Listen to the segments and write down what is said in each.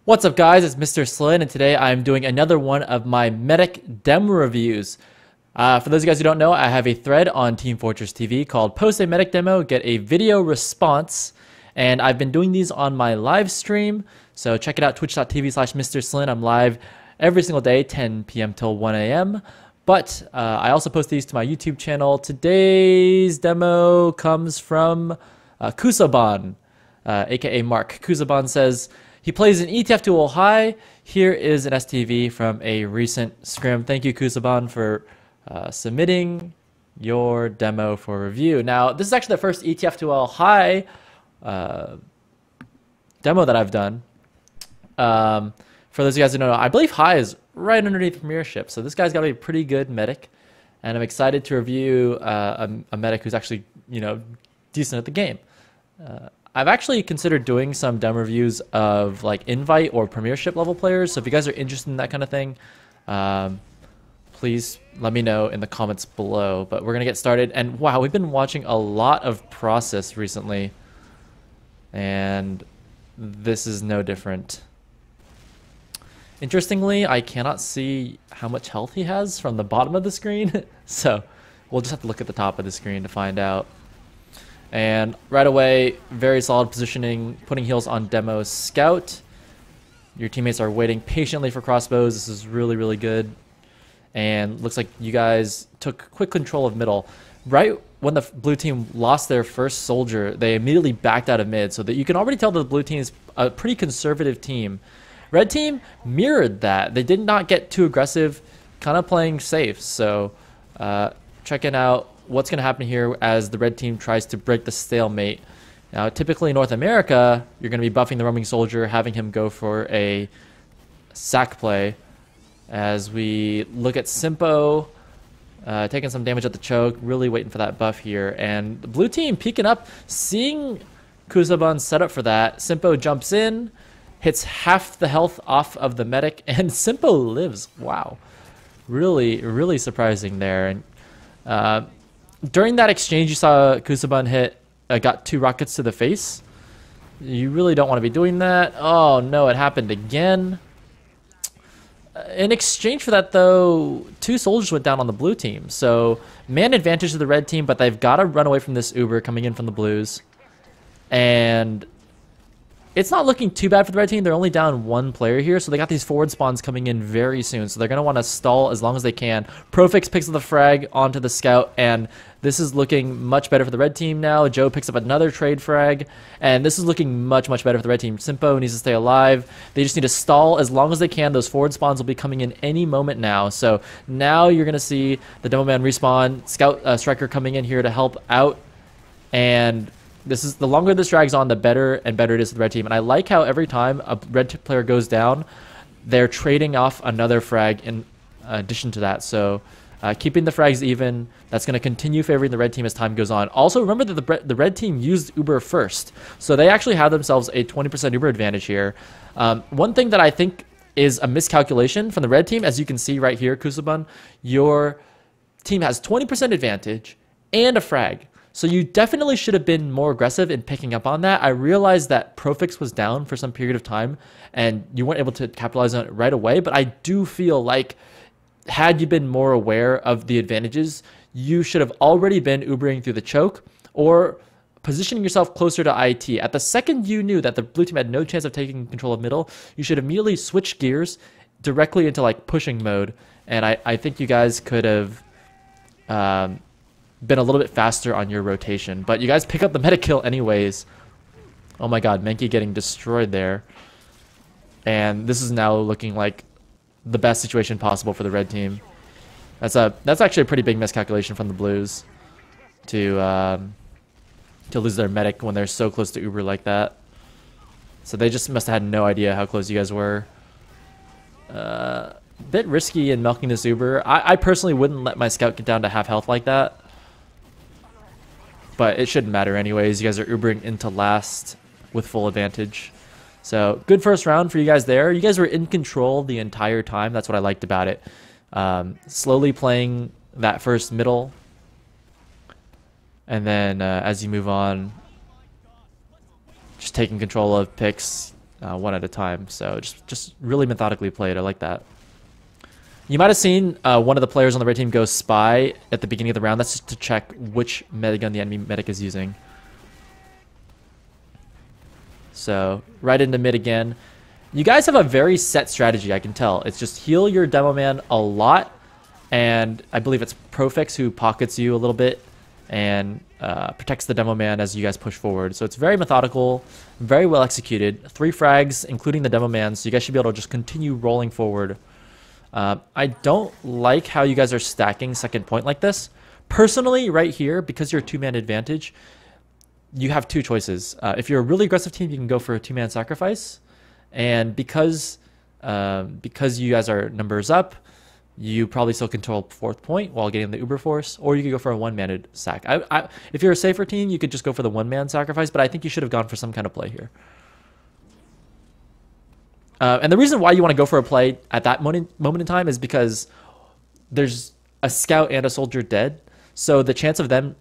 What's up guys, it's Mr. SLIN and today I'm doing another one of my Medic demo reviews. For those of you guys who don't know, I have a thread on Team Fortress TV called Post a Medic Demo, Get a Video Response. And I've been doing these on my live stream, so check it out, twitch.tv/MrSLIN. I'm live every single day, 10 p.m. till 1 a.m. But I also post these to my YouTube channel. Today's demo comes from Kusoban, aka Mark. Kusoban says, he plays an ETF2L-High. Here is an STV from a recent scrim. Thank you, Kusoban, for submitting your demo for review. Now, this is actually the first ETF2L-High demo that I've done. For those of you guys who don't know, I believe High is right underneath Premiership. So this guy's got to be a pretty good medic. And I'm excited to review a medic who's actually, decent at the game. I've actually considered doing some demo reviews of like invite or Premiership level players. So if you guys are interested in that kind of thing, please let me know in the comments below. But we're going to get started. And wow, we've been watching a lot of process recently. And this is no different. Interestingly, I cannot see how much health he has from the bottom of the screen. So we'll just have to look at the top of the screen to find out. And right away, very solid positioning, putting heals on demo scout. Your teammates are waiting patiently for crossbows. This is really, really good. And looks like you guys took quick control of middle. Right when the blue team lost their first soldier, they immediately backed out of mid. So that you can already tell that the blue team is a pretty conservative team. Red team mirrored that. They did not get too aggressive, kind of playing safe. So checking out what's going to happen here as the red team tries to break the stalemate. Now, typically in North America, you're going to be buffing the roaming soldier, having him go for a sack play. As we look at Simpo, taking some damage at the choke, really waiting for that buff here. And the blue team peeking up, seeing Kusoban set up for that. Simpo jumps in, hits half the health off of the medic, and Simpo lives. Wow. Really, really surprising there. And during that exchange, you saw Kusoban hit, got 2 rockets to the face. You really don't want to be doing that. Oh no, it happened again. In exchange for that though, 2 soldiers went down on the blue team. So man advantage to the red team, but they've got to run away from this Uber coming in from the blues. And it's not looking too bad for the red team. They're only down 1 player here, so they got these forward spawns coming in very soon. So they're going to want to stall as long as they can. Profix picks up the frag onto the scout, and this is looking much better for the red team now. Joe picks up another trade frag, and this is looking much, much better for the red team. Simpo needs to stay alive. They just need to stall as long as they can. Those forward spawns will be coming in any moment now. So now you're going to see the Demo Man respawn, Scout Striker coming in here to help out, and this is the longer this drags on, the better and better it is for the red team. And I like how every time a red player goes down, they're trading off another frag in addition to that. So keeping the frags even, that's going to continue favoring the red team as time goes on. Also, remember that the red team used Uber first. So they actually have themselves a 20% Uber advantage here. One thing that I think is a miscalculation from the red team, as you can see right here, Kusoban, your team has 20% advantage and a frag. So you definitely should have been more aggressive in picking up on that. I realized that Profix was down for some period of time and you weren't able to capitalize on it right away, but I do feel like had you been more aware of the advantages, you should have already been Ubering through the choke or positioning yourself closer to IT. At the second you knew that the blue team had no chance of taking control of middle, you should immediately switch gears directly into like pushing mode. And I think you guys could have been a little bit faster on your rotation, but you guys pick up the meta kill anyways. Oh my god, Menki getting destroyed there. And this is now looking like the best situation possible for the red team. That's actually a pretty big miscalculation from the blues to lose their medic when they're so close to Uber like that. So they just must have had no idea how close you guys were. Bit risky in milking this Uber. I personally wouldn't let my scout get down to half health like that. But it shouldn't matter anyways. You guys are Ubering into last with full advantage. So good first round for you guys there. You guys were in control the entire time. That's what I liked about it. Slowly playing that first middle. And then as you move on, just taking control of picks, one at a time. So just really methodically played. I like that. You might have seen one of the players on the red team go spy at the beginning of the round. That's just to check which metagun the enemy medic is using. So right into mid again. You guys have a very set strategy, I can tell. It's just heal your demo man a lot, and I believe it's Profix who pockets you a little bit and protects the demo man as you guys push forward. So it's very methodical, very well executed. 3 frags, including the demo man, so you guys should be able to just continue rolling forward. I don't like how you guys are stacking second point like this. Personally, right here, because you're a 2-man advantage, you have 2 choices. If you're a really aggressive team, you can go for a 2-man sacrifice. And because you guys are numbers up, you probably still control 4th point while getting the Uber Force, or you could go for a 1-man sack. If you're a safer team, you could just go for the 1-man sacrifice, but I think you should have gone for some kind of play here. And the reason why you want to go for a play at that moment in time is because there's a scout and a soldier dead, so the chance of them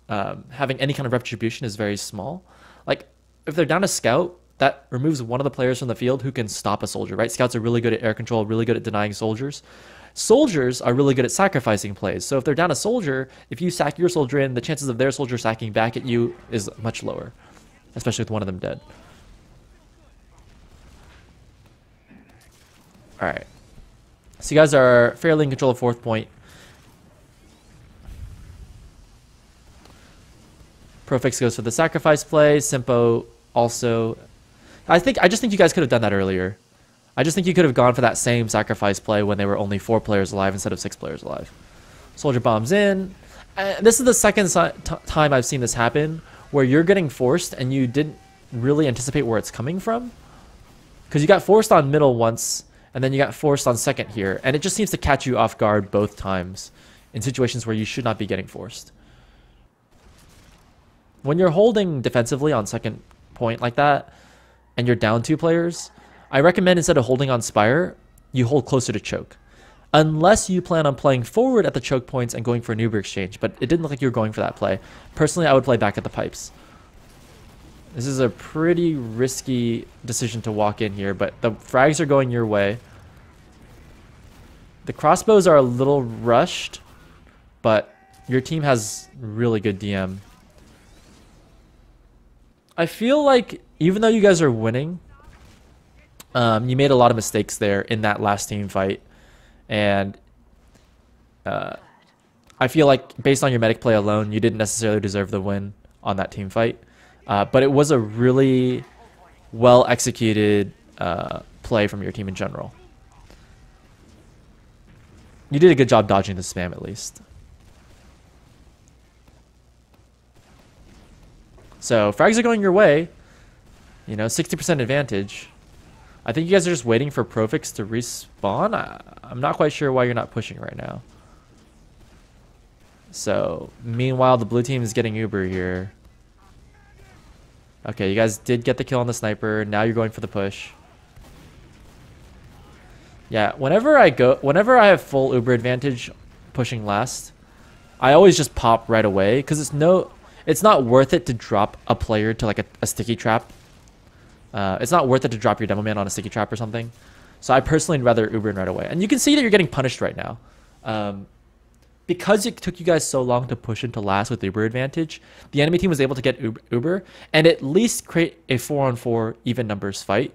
having any kind of retribution is very small. Like, if they're down a scout, that removes one of the players from the field who can stop a soldier, right? Scouts are really good at air control, really good at denying soldiers. Soldiers are really good at sacrificing plays. So if they're down a soldier, if you sack your soldier in, the chances of their soldier sacking back at you is much lower, especially with one of them dead. All right. So you guys are fairly in control of 4th point. Profix goes for the sacrifice play. Simpo also... I just think you guys could have done that earlier. I just think you could have gone for that same sacrifice play when they were only 4 players alive instead of 6 players alive. Soldier bombs in. This is the second time I've seen this happen, where you're getting forced and you didn't really anticipate where it's coming from. Because you got forced on middle once, and then you got forced on second here. And it just seems to catch you off guard both times in situations where you should not be getting forced. When you're holding defensively on second point like that, and you're down 2 players, I recommend instead of holding on Spire, you hold closer to choke. Unless you plan on playing forward at the choke points and going for an Uber exchange, but it didn't look like you were going for that play. Personally, I would play back at the pipes. This is a pretty risky decision to walk in here, but the frags are going your way. The crossbows are a little rushed, but your team has really good DM. I feel like even though you guys are winning, you made a lot of mistakes there in that last team fight. And I feel like based on your medic play alone, you didn't necessarily deserve the win on that team fight. But it was a really well executed play from your team in general. You did a good job dodging the spam at least. So frags are going your way. You know, 60% advantage. I think you guys are just waiting for Profix to respawn. I'm not quite sure why you're not pushing right now. So, meanwhile, the blue team is getting Uber here. Okay, you guys did get the kill on the sniper. Now you're going for the push. Yeah, whenever I have full Uber advantage pushing last, I always just pop right away because it's not worth it to drop a player to like a sticky trap. It's not worth it to drop your demo man on a sticky trap or something. So I personally would rather Uber in right away. And you can see that you're getting punished right now. Because it took you guys so long to push into last with Uber advantage, the enemy team was able to get Uber and at least create a 4-on-4 even numbers fight.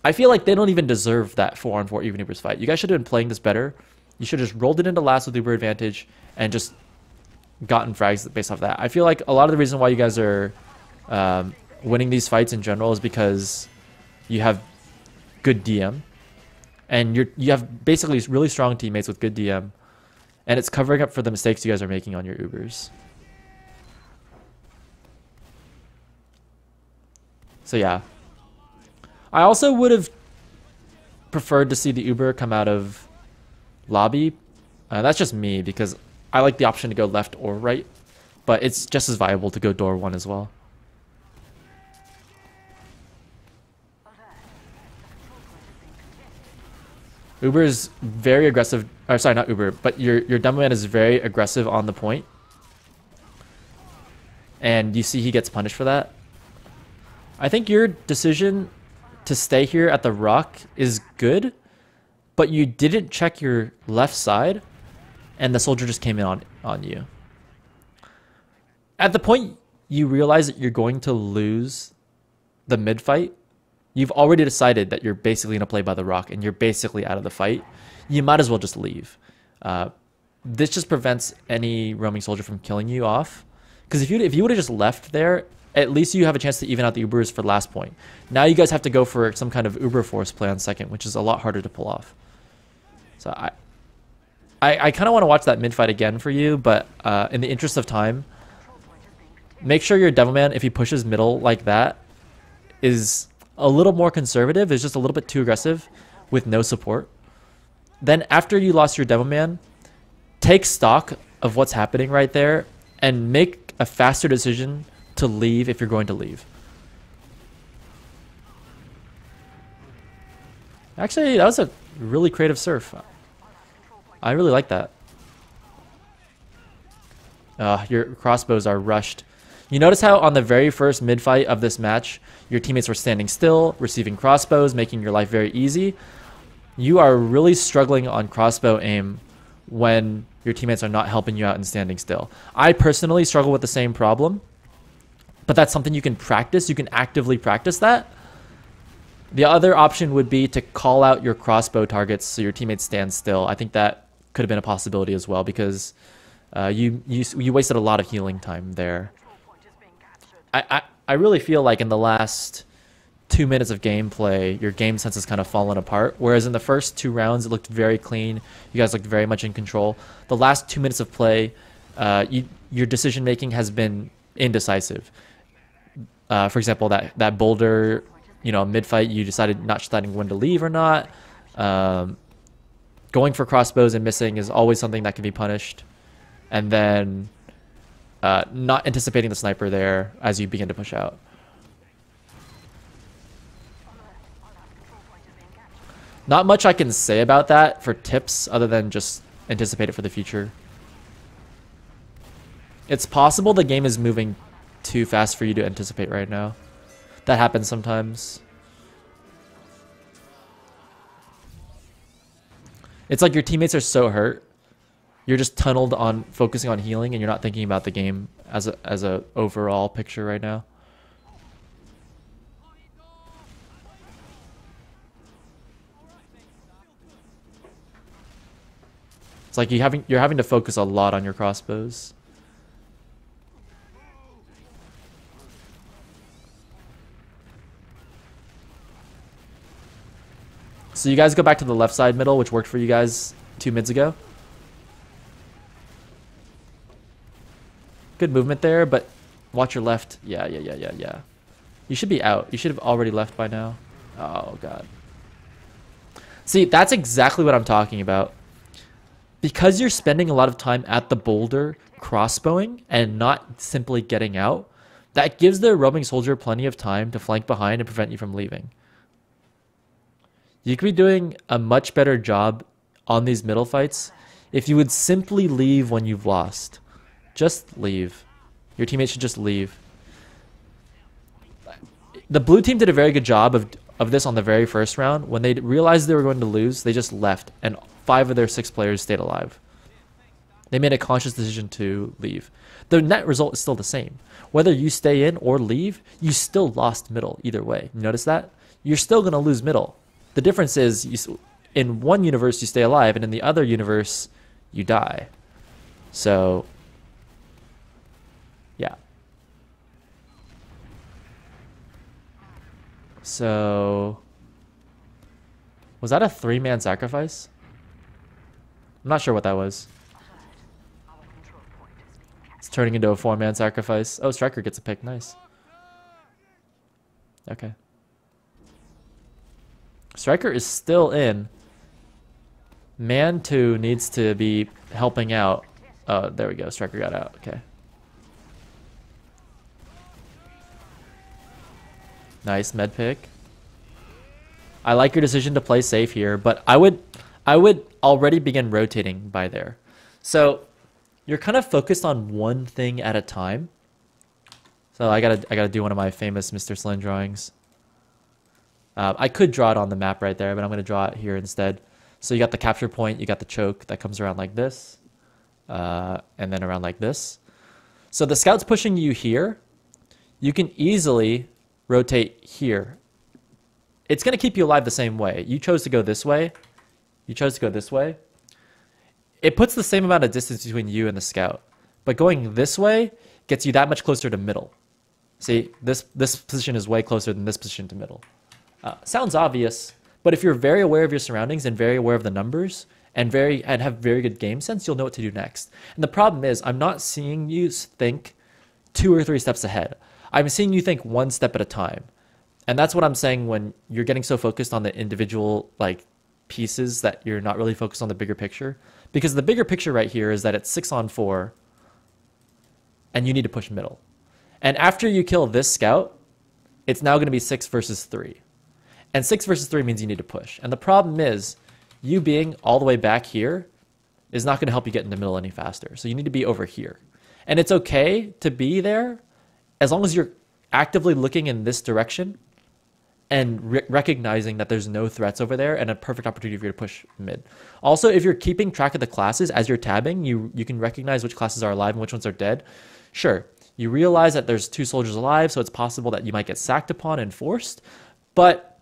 I feel like they don't even deserve that 4-on-4 even numbers fight. You guys should have been playing this better. You should have just rolled it into last with Uber advantage and just gotten frags based off that. I feel like a lot of the reason why you guys are winning these fights in general is because you have good DM. And you have basically really strong teammates with good DM. And it's covering up for the mistakes you guys are making on your Ubers. So yeah. I also would have preferred to see the Uber come out of lobby. That's just me because I like the option to go left or right. But it's just as viable to go door 1 as well. Uber is very aggressive. Or sorry, not Uber, but your demo man is very aggressive on the point. And you see he gets punished for that. I think your decision to stay here at the rock is good, but you didn't check your left side, and the soldier just came in on you. At the point you realize that you're going to lose the mid fight, you've already decided that you're basically going to play by the rock and you're basically out of the fight. You might as well just leave. This just prevents any roaming soldier from killing you off. Because if you would have just left there, at least you have a chance to even out the Ubers for the last point. Now you guys have to go for some kind of Uber force play on second, which is a lot harder to pull off. So I kind of want to watch that mid fight again for you, but in the interest of time, make sure your Devilman, if he pushes middle like that, is a little more conservative, is just a little bit too aggressive with no support. Then after you lost your Devilman, take stock of what's happening right there and make a faster decision to leave if you're going to leave. Actually, that was a really creative surf. I really like that. Your crossbows are rushed. You notice how on the very first mid-fight of this match, your teammates were standing still, receiving crossbows, making your life very easy. You are really struggling on crossbow aim when your teammates are not helping you out and standing still. I personally struggle with the same problem, but that's something you can practice. You can actively practice that. The other option would be to call out your crossbow targets so your teammates stand still. I think that could have been a possibility as well, because you wasted a lot of healing time there. I really feel like in the last 2 minutes of gameplay, your game sense has kind of fallen apart. Whereas in the first 2 rounds, it looked very clean. You guys looked very much in control. The last 2 minutes of play, your decision making has been indecisive. For example, that boulder, mid fight, you decided not deciding when to leave or not. Going for crossbows and missing is always something that can be punished. And then not anticipating the sniper there as you begin to push out. Not much I can say about that for tips other than just anticipate it for the future. It's possible the game is moving too fast for you to anticipate right now. That happens sometimes. It's like your teammates are so hurt. You're just tunneled on focusing on healing and you're not thinking about the game as a overall picture right now. It's like you're having to focus a lot on your crossbows. So you guys go back to the left side middle, which worked for you guys 2 mids ago. Good movement there, but watch your left. Yeah. You should be out. You should have already left by now. Oh, God. See, that's exactly what I'm talking about. Because you're spending a lot of time at the boulder crossbowing and not simply getting out, that gives the roaming soldier plenty of time to flank behind and prevent you from leaving. You could be doing a much better job on these middle fights if you would simply leave when you've lost. Just leave. Your teammates should just leave. The blue team did a very good job of this on the very first round. When they realized they were going to lose, they just left, and 5 of their 6 players stayed alive. They made a conscious decision to leave. The net result is still the same. Whether you stay in or leave, you still lost middle either way. You notice that? You're still going to lose middle. The difference is in one universe you stay alive, and in the other universe you die. So, yeah. So, was that a 3-man sacrifice? I'm not sure what that was. It's turning into a 4-man sacrifice. Oh, Striker gets a pick. Nice. Okay. Striker is still in. Man 2 needs to be helping out. Oh, there we go. Striker got out. Okay. Nice med pick. I like your decision to play safe here, but I would already begin rotating by there. So you're kind of focused on one thing at a time. So I gotta do one of my famous Mr. SLIN drawings. I could draw it on the map right there, but I'm going to draw it here instead. So you got the capture point, you got the choke that comes around like this, and then around like this. So the scout's pushing you here. You can easily rotate here. It's going to keep you alive the same way. You chose to go this way. You chose to go this way. It puts the same amount of distance between you and the scout. But going this way gets you that much closer to middle. See, this position is way closer than this position to middle. Sounds obvious, but if you're very aware of your surroundings and very aware of the numbers and have very good game sense, you'll know what to do next. And the problem is, I'm not seeing you think 2 or 3 steps ahead. I'm seeing you think 1 step at a time. And that's what I'm saying when you're getting so focused on the individual like pieces that you're not really focused on the bigger picture. Because the bigger picture right here is that it's 6 on 4 and you need to push middle. And after you kill this scout, it's now going to be 6 versus 3. And 6 versus 3 means you need to push. And the problem is, you being all the way back here is not going to help you get in the middle any faster. So you need to be over here. And it's okay to be there as long as you're actively looking in this direction and recognizing that there's no threats over there and a perfect opportunity for you to push mid. Also, if you're keeping track of the classes as you're tabbing, you can recognize which classes are alive and which ones are dead. Sure, you realize that there's 2 soldiers alive, so it's possible that you might get sacked upon and forced, but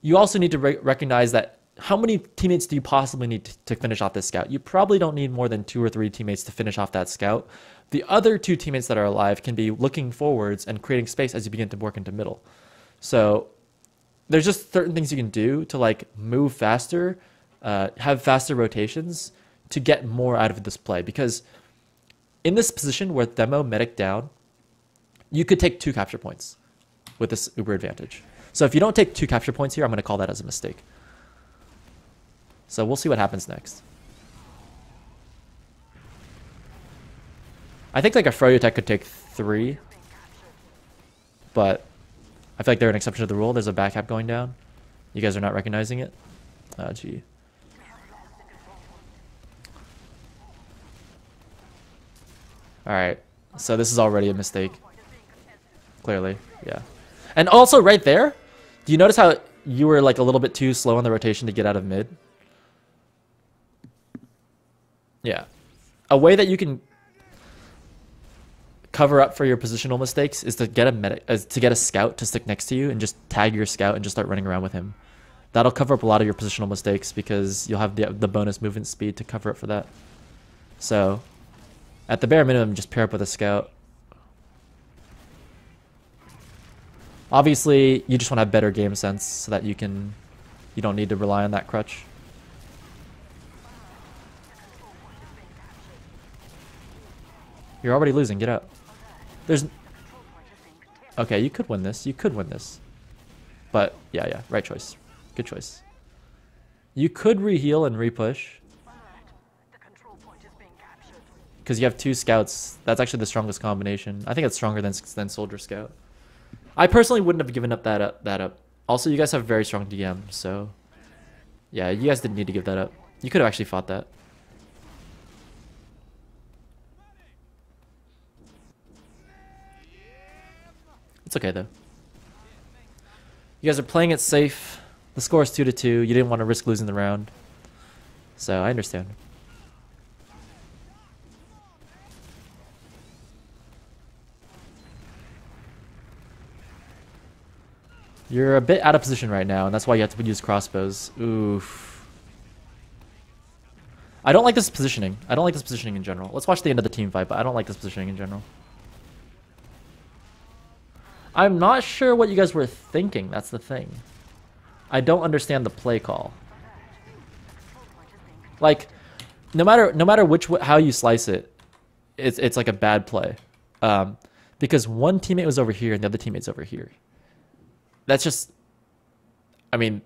you also need to recognize that how many teammates do you possibly need to finish off this scout? You probably don't need more than 2 or 3 teammates to finish off that scout. The other 2 teammates that are alive can be looking forwards and creating space as you begin to work into middle. So there's just certain things you can do to like move faster, have faster rotations to get more out of this play. Because in this position with demo medic down, you could take 2 capture points with this uber advantage. So if you don't take 2 capture points here, I'm going to call that as a mistake. So we'll see what happens next. I think like a Froyo tech could take 3, but I feel like they're an exception to the rule. There's a back cap going down. You guys are not recognizing it. Oh, gee. Alright, so this is already a mistake. Clearly, yeah. And also right there, do you notice how you were like a little bit too slow on the rotation to get out of mid? Yeah. A way that you can cover up for your positional mistakes is to get a scout to stick next to you and just tag your scout and just start running around with him. That'll cover up a lot of your positional mistakes because you'll have the bonus movement speed to cover up for that. So, at the bare minimum, just pair up with a scout. Obviously, you just want to have better game sense so that you don't need to rely on that crutch. You're already losing, get out. Okay, you could win this, But, yeah, right choice. Good choice. You could re-heal and re-push. Because you have 2 scouts. That's actually the strongest combination. I think it's stronger than Soldier Scout. I personally wouldn't have given up that up. Also, you guys have very strong DM, so yeah, you guys didn't need to give that up. You could have actually fought that. It's okay though. You guys are playing it safe. The score is 2-2. You didn't want to risk losing the round, so I understand. You're a bit out of position right now, and that's why you have to use crossbows. Oof. I don't like this positioning. I don't like this positioning in general. Let's watch the end of the team fight, but I don't like this positioning in general. I'm not sure what you guys were thinking. That's the thing. I don't understand the play call. Like, no matter how you slice it, it's like a bad play. Because one teammate was over here and the other teammate's over here. That's just, I mean,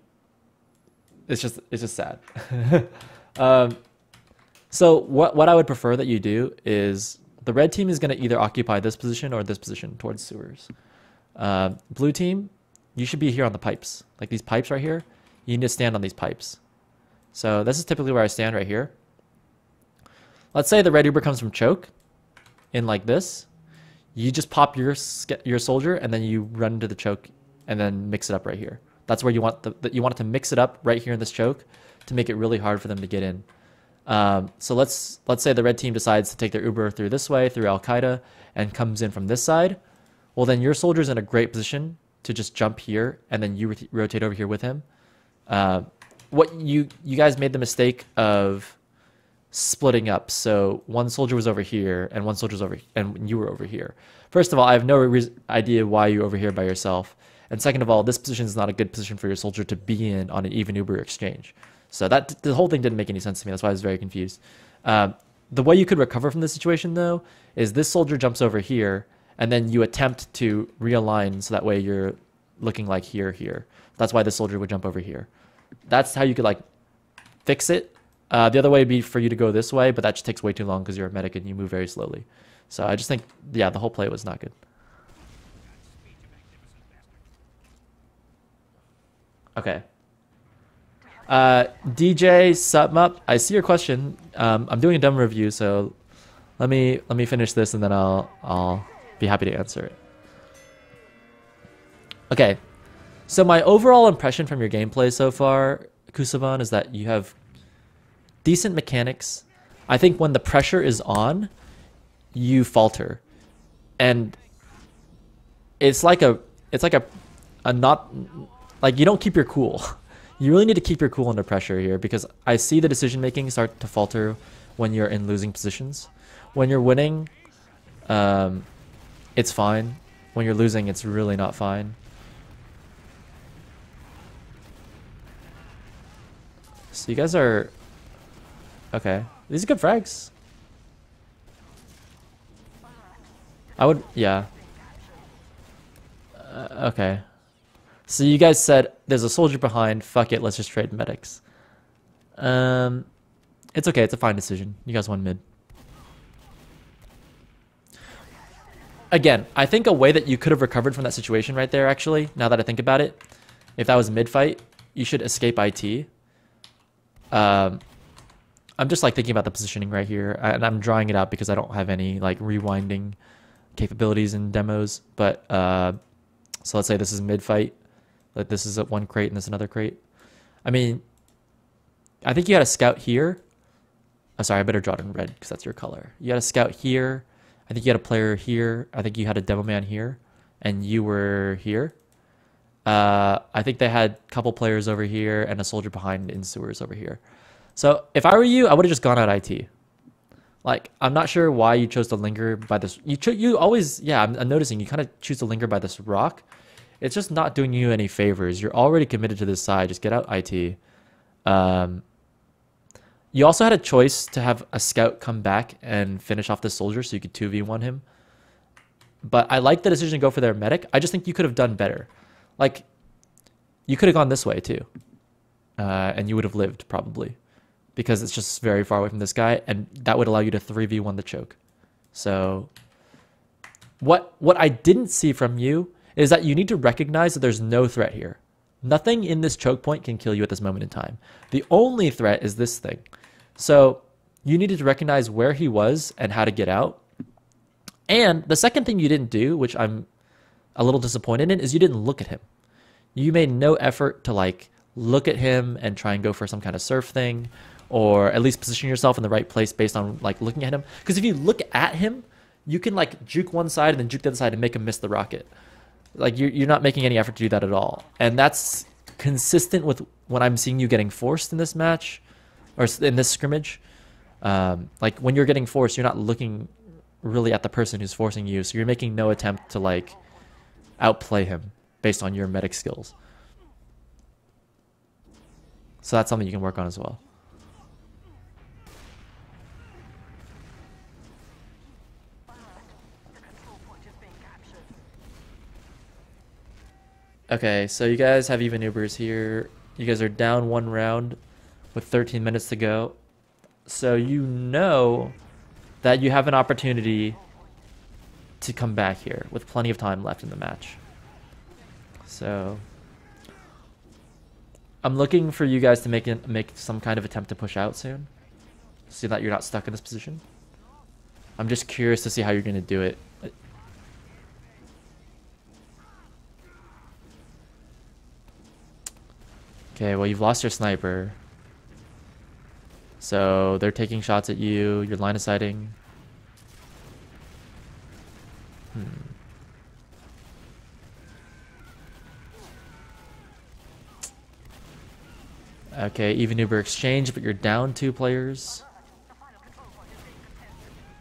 it's just sad. So what I would prefer that you do is the red team is going to either occupy this position or this position towards sewers. Blue team, you should be here on the pipes. Like these pipes right here, you need to stand on these pipes. So this is typically where I stand right here. Let's say the red Uber comes from choke in like this. You just pop your soldier and then you run into the choke and then mix it up right here. That's where you want you want it to mix it up right here in this choke to make it really hard for them to get in. So let's say the red team decides to take their Uber through this way, through Al-Qaeda, and comes in from this side. Well, then your soldier's in a great position to just jump here, and then you rotate over here with him. What you guys made the mistake of splitting up. So one soldier was over here, and one soldier's over, and you were over here. First of all, I have no idea why you're over here by yourself. And second of all, this position is not a good position for your soldier to be in on an even Uber exchange. So the whole thing didn't make any sense to me. That's why I was very confused. The way you could recover from this situation, though, is this soldier jumps over here, and then you attempt to realign so that way you're looking like here. That's why this soldier would jump over here. That's how you could like fix it. The other way would be for you to go this way, but that just takes way too long because you're a medic and you move very slowly. So I just think, yeah, the whole play was not good. Okay. DJ Sutton Up, I see your question. I'm doing a demo review, so let me finish this and then I'll be happy to answer it. Okay. So my overall impression from your gameplay so far, Kusoban, is that you have decent mechanics. I think when the pressure is on, you falter. And it's like a not like you don't keep your cool. You really need to keep your cool under pressure here because I see the decision making start to falter when you're in losing positions. When you're winning, it's fine. When you're losing, it's really not fine. So you guys are okay. These are good frags. I would, yeah. Okay. So you guys said there's a soldier behind. Fuck it, let's just trade medics. It's okay. It's a fine decision. You guys won mid. Again, I think a way that you could have recovered from that situation right there, actually, now that I think about it, if that was mid fight, you should escape IT. I'm just like thinking about the positioning right here, and I'm drawing it out because I don't have any like rewinding capabilities in demos. But so let's say this is mid fight. Like this is at one crate and this is another crate. I mean, I think you had a scout here. Oh, sorry, I better draw it in red because that's your color. You had a scout here. I think you had a player here. I think you had a demo man here, and you were here. I think they had a couple players over here and a soldier behind in sewers over here. So if I were you, I would have just gone out IT. Like, I'm not sure why you chose to linger by this. You always, yeah, I'm noticing you kind of choose to linger by this rock. It's just not doing you any favors. You're already committed to this side. Just get out IT. You also had a choice to have a scout come back and finish off this soldier so you could 2v1 him. But I like the decision to go for their medic. I just think you could have done better. Like, you could have gone this way too. And you would have lived probably. Because it's just very far away from this guy. And that would allow you to 3v1 the choke. So, what I didn't see from you is that you need to recognize that there's no threat here. Nothing in this choke point can kill you at this moment in time. The only threat is this thing. So you needed to recognize where he was and how to get out. And the second thing you didn't do, which I'm a little disappointed in, is you didn't look at him. You made no effort to like look at him and try and go for some kind of surf thing, or at least position yourself in the right place based on like looking at him. Because if you look at him, you can like juke one side and then juke the other side and make him miss the rocket. Like you're not making any effort to do that at all. And that's consistent with what I'm seeing you getting forced in this match or in this scrimmage. Like when you're getting forced, you're not looking really at the person who's forcing you. So you're making no attempt to like outplay him based on your medic skills. So that's something you can work on as well. Okay, so you guys have even Ubers here. You guys are down one round with 13 minutes to go. So you know that you have an opportunity to come back here with plenty of time left in the match. So I'm looking for you guys to make some kind of attempt to push out soon. So that you're not stuck in this position. I'm just curious to see how you're going to do it. Okay, well, you've lost your sniper. So they're taking shots at you. You're line of sighting. Okay, even Uber exchange, but you're down 2 players.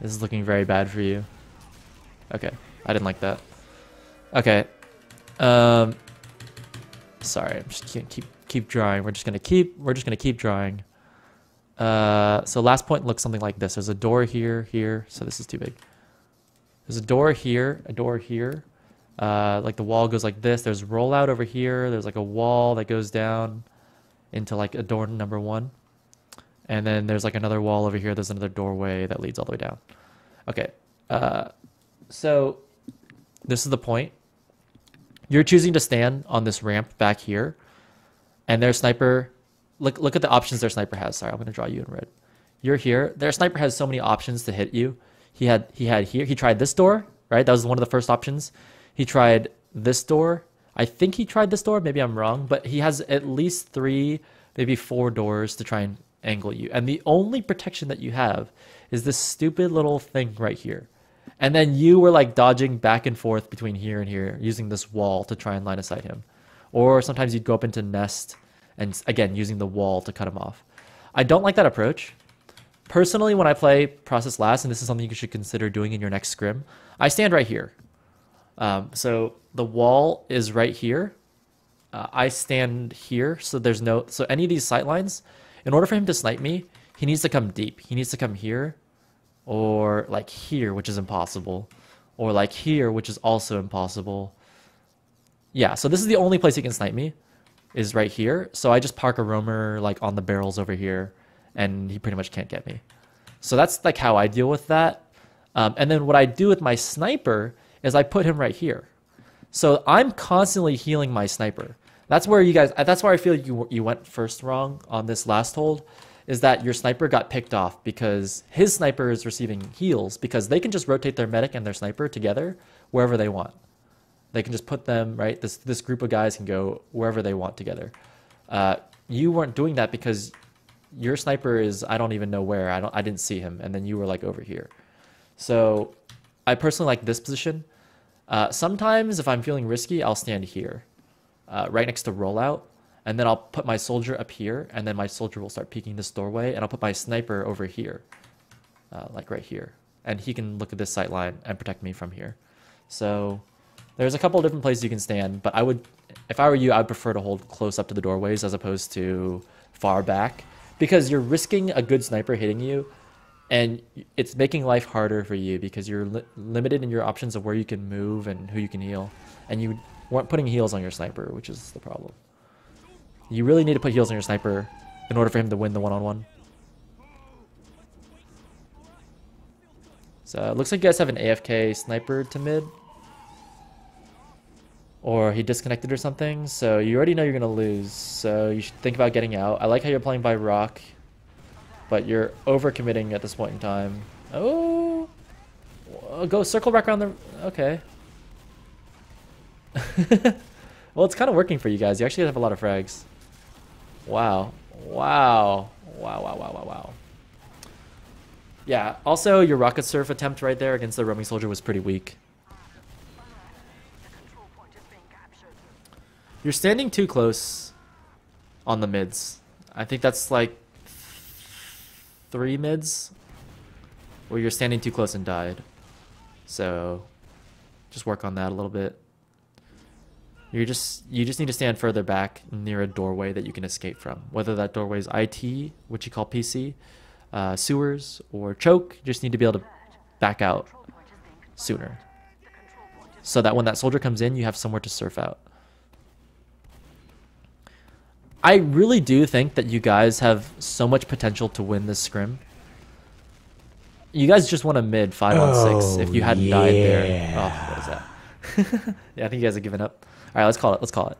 This is looking very bad for you. Okay, I didn't like that. Okay. Sorry, I'm just gonna keep drawing. We're just gonna keep drawing. So last point looks something like this. There's a door here. So this is too big. There's a door here. Like the wall goes like this. There's rollout over here. There's like a wall that goes down into like a door number 1. And then there's like another wall over here. There's another doorway that leads all the way down. Okay. So this is the point. You're choosing to stand on this ramp back here. And their sniper, look at the options their sniper has. Sorry, I'm going to draw you in red. You're here. Their sniper has so many options to hit you. He tried this door, right? That was one of the first options. He tried this door. I think he tried this door. Maybe I'm wrong, but he has at least 3, maybe 4 doors to try and angle you. And the only protection that you have is this stupid little thing right here. And then you were like dodging back and forth between here and here, using this wall to try and line of sight him. Or sometimes you'd go up into nest and again, using the wall to cut him off. I don't like that approach. Personally, when I play Process Last, and this is something you should consider doing in your next scrim, I stand right here. So the wall is right here. I stand here, so there's no... So any of these sight lines, in order for him to snipe me, he needs to come deep. He needs to come here, or like here, which is impossible, or like here, which is also impossible. Yeah, so this is the only place he can snipe me, is right here. So I just park a roamer like on the barrels over here, and he pretty much can't get me. So that's like how I deal with that. And then what I do with my sniper is I put him right here. So I'm constantly healing my sniper. That's where that's where I feel you went first wrong on this last hold, is that your sniper got picked off because his sniper is receiving heals because they can just rotate their medic and their sniper together wherever they want. They can just put them, right? This group of guys can go wherever they want together. You weren't doing that because your sniper is, I don't even know where. I didn't see him, and then you were like over here. So I personally like this position. Sometimes if I'm feeling risky, I'll stand here, right next to rollout, and then I'll put my soldier up here, and then my soldier will start peeking this doorway, and I'll put my sniper over here, like right here, and he can look at this sight line and protect me from here. So there's a couple of different places you can stand, but if I were you, I'd prefer to hold close up to the doorways as opposed to far back, because you're risking a good sniper hitting you, and it's making life harder for you because you're limited in your options of where you can move and who you can heal, and you weren't putting heals on your sniper, which is the problem. You really need to put heals on your sniper in order for him to win the one-on-one. So it looks like you guys have an AFK sniper to mid, or he disconnected or something, so you already know you're gonna lose, so you should think about getting out. I like how you're playing by rock, but you're overcommitting at this point in time. Oh, go circle back around the... Okay. Well, it's kind of working for you guys. You actually have a lot of frags. Wow. Wow. Wow, wow, wow, wow, wow. Yeah, also your rocket surf attempt right there against the roaming soldier was pretty weak. You're standing too close on the mids. I think that's like 3 mids where you're standing too close and died. So just work on that a little bit. You just need to stand further back near a doorway that you can escape from. Whether that doorway is IT, which you call PC, sewers, or choke, you just need to be able to back out sooner. So that when that soldier comes in, you have somewhere to surf out. I really do think that you guys have so much potential to win this scrim. You guys just won a mid 5-on-6 if you hadn't died there. Oh, what is that? Yeah, I think you guys have given up. All right, let's call it. Let's call it.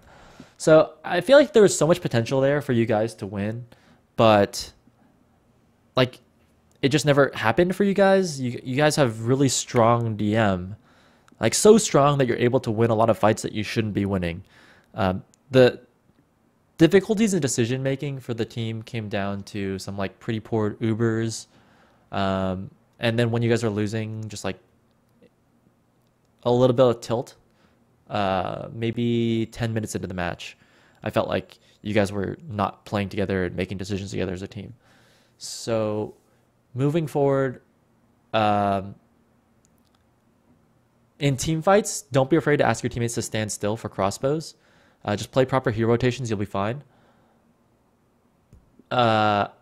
So I feel like there was so much potential there for you guys to win, but like it just never happened for you guys. You guys have really strong DM, like so strong that you're able to win a lot of fights that you shouldn't be winning. difficulties in decision making for the team came down to some like pretty poor Ubers. And then when you guys are losing, just like a little bit of tilt, maybe 10 minutes into the match, I felt like you guys were not playing together and making decisions together as a team. So moving forward, in team fights, don't be afraid to ask your teammates to stand still for crossbows. Just play proper hero rotations, you'll be fine. For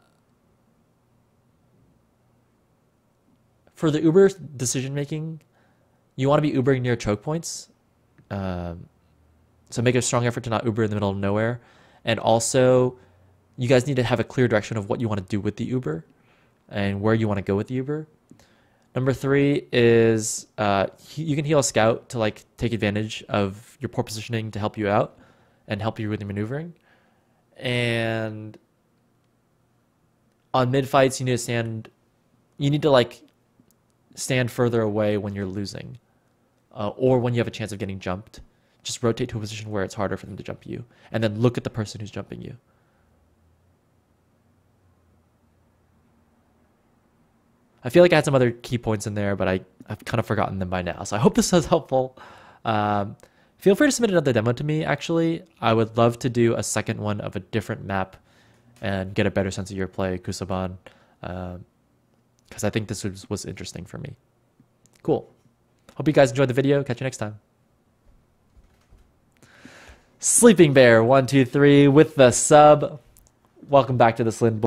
the Uber decision making, you want to be Ubering near choke points. So make a strong effort to not Uber in the middle of nowhere. And also, you guys need to have a clear direction of what you want to do with the Uber and where you want to go with the Uber. Number 3 is you can heal a scout to like take advantage of your poor positioning to help you out and help you with your maneuvering. And on mid fights, you need to like stand further away when you're losing, or when you have a chance of getting jumped. Just rotate to a position where it's harder for them to jump you, and then look at the person who's jumping you. I feel like I had some other key points in there, but I've kind of forgotten them by now. So I hope this was helpful. Feel free to submit another demo to me, actually. I would love to do a second one of a different map and get a better sense of your play, Kusoban, because I think this was interesting for me. Cool. Hope you guys enjoyed the video. Catch you next time. Sleeping Bear 123 with the sub. Welcome back to the SLIN.